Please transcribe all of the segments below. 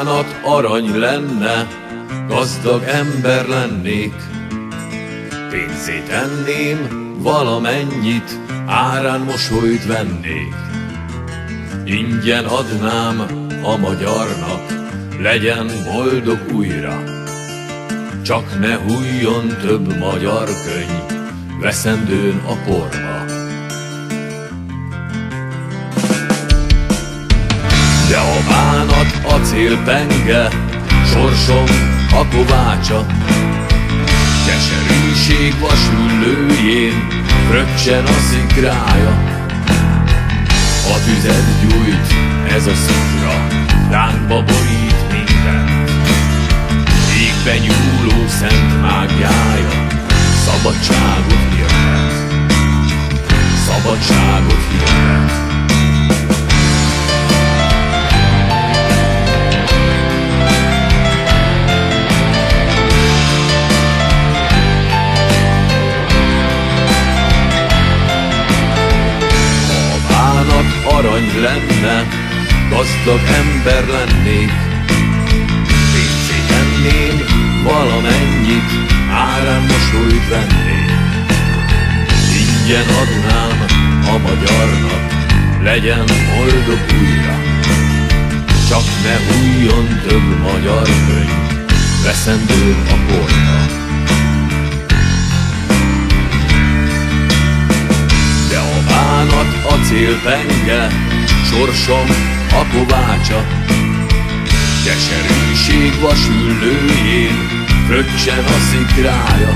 bánat arany lenne, gazdag ember lennék. Pénzét enném valamennyit, árán mosolyt vennék. Ingyen adnám a magyarnak, legyen boldog újra. Csak ne hújjon több magyar könyv veszendőn a porba. De a bánat acélpenge, sorsom a kovácsa. Keserűség vasüllőjén fröccsen a szikrája. A tüzet gyújt ez a szikra, ránkba borít mindent. Égbe nyúló szent mágiája szabadságot hirdet. Szabadságot hirdet. Arany lenne, gazdag ember lennék. Pénzét enném valamennyit, árán mosolyt vennék. Ingyen adnám a magyarnak, legyen boldog újra. Csak ne hújjon több magyar könyv veszendőn a porba. De a bánat acélpenge, sorsom a kovácsa. Keserűség vasüllőjén fröccsen a szikrája.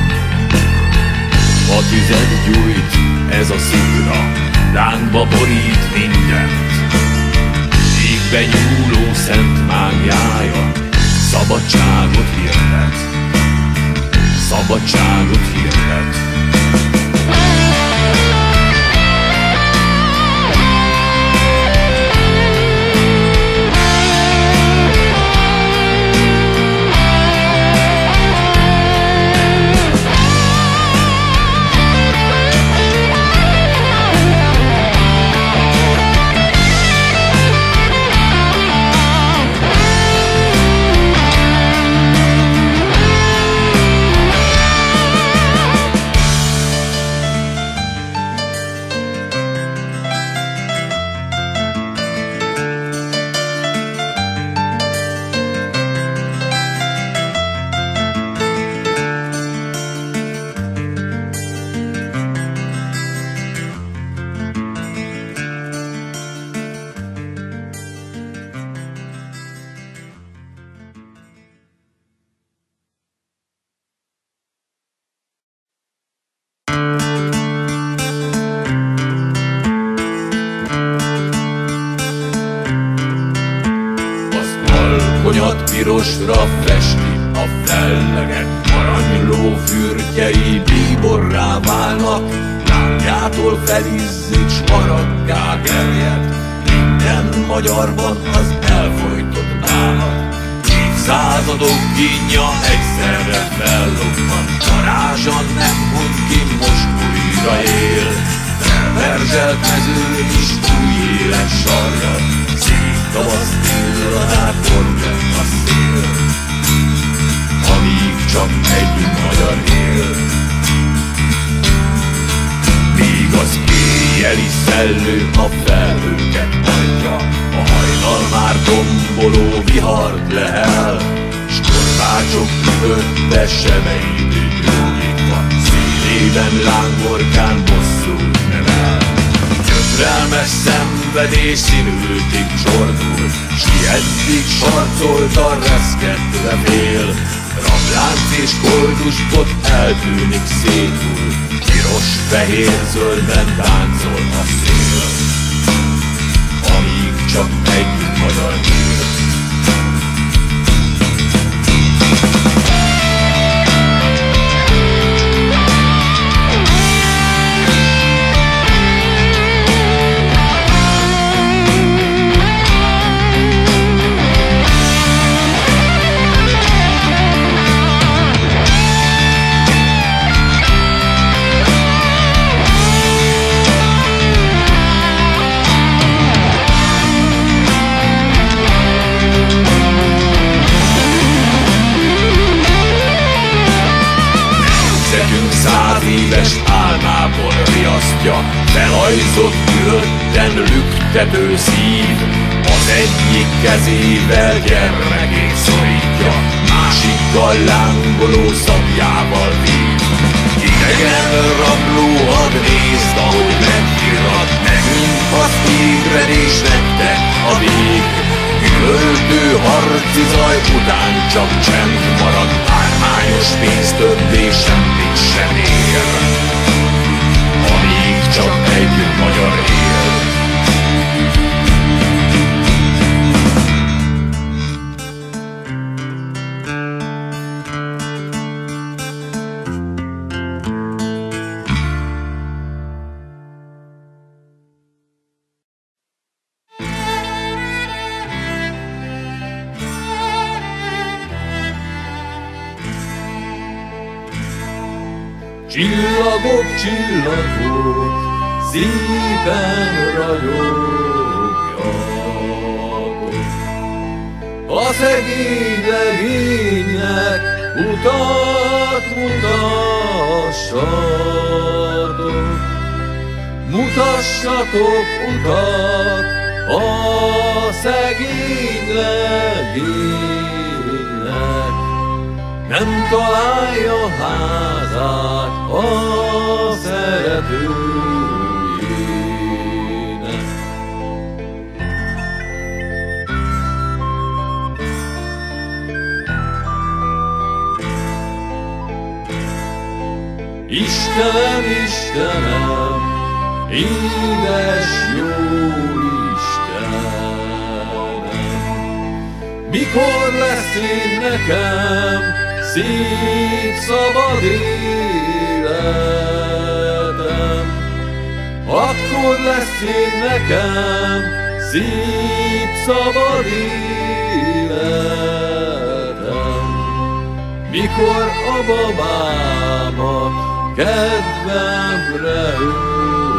A tüzet gyújt ez a szikra, ránkba borít mindent. Égbe nyúló szent mágiája szabadságot hirdet. Szabadságot hirdet. Pirosra festi a felleget, aranyló fürtjei bíborrá válnak. Lángjától felizzik, s haraggá gerjed minden magyarban az elfojtott bánat. Évszázadok kínja egyszerre fellobban, varázsa nem mond ki, most újra él. Felverzselt mezőn is új élet sarjad, szép tavasz pillanát forgat a szél, amíg csak egy magyar él. Míg az éjjeli szellő a felhőket adja, a hajnal már tomboló vihart lehel, s korbácsok üvötte sebeit gyógyítva, szívében lángorkán bosszút nevel. Gyötrelmes szenvedés színültig csordul, s ki eddig sarcolt a reszkett levél. Rablánc és koldusbot eltűnik szétul, piros, fehér, zöldben táncol a szél, amíg csak egy magyar él. 100 éves álmából riasztja, felajzott ürötten lüktető szív. Az egyik kezével gyermekét szorítja, másikkal lángoló szabjával vív. Idegen rabló, hadd nézd, ahogy megirrat nekünk az ébredés, nektek a vég. Üvöltő harci zaj után csak csend marad, ármányos pénz többé semmit sem ér, amíg csak egy magyar él. Csillagok, csillagok, szépen ragyogjatok. A szegény legénynek utat mutassatok. Mutassatok utat a szegény legénynek. Nem találja házát a szeretőjének. Istenem, Istenem, édes jó Istenem, mikor lesz én nekem szép szabad életem? Akkor lesz én nekem szép szabad életem, mikor a babámat kedvemre öltöm.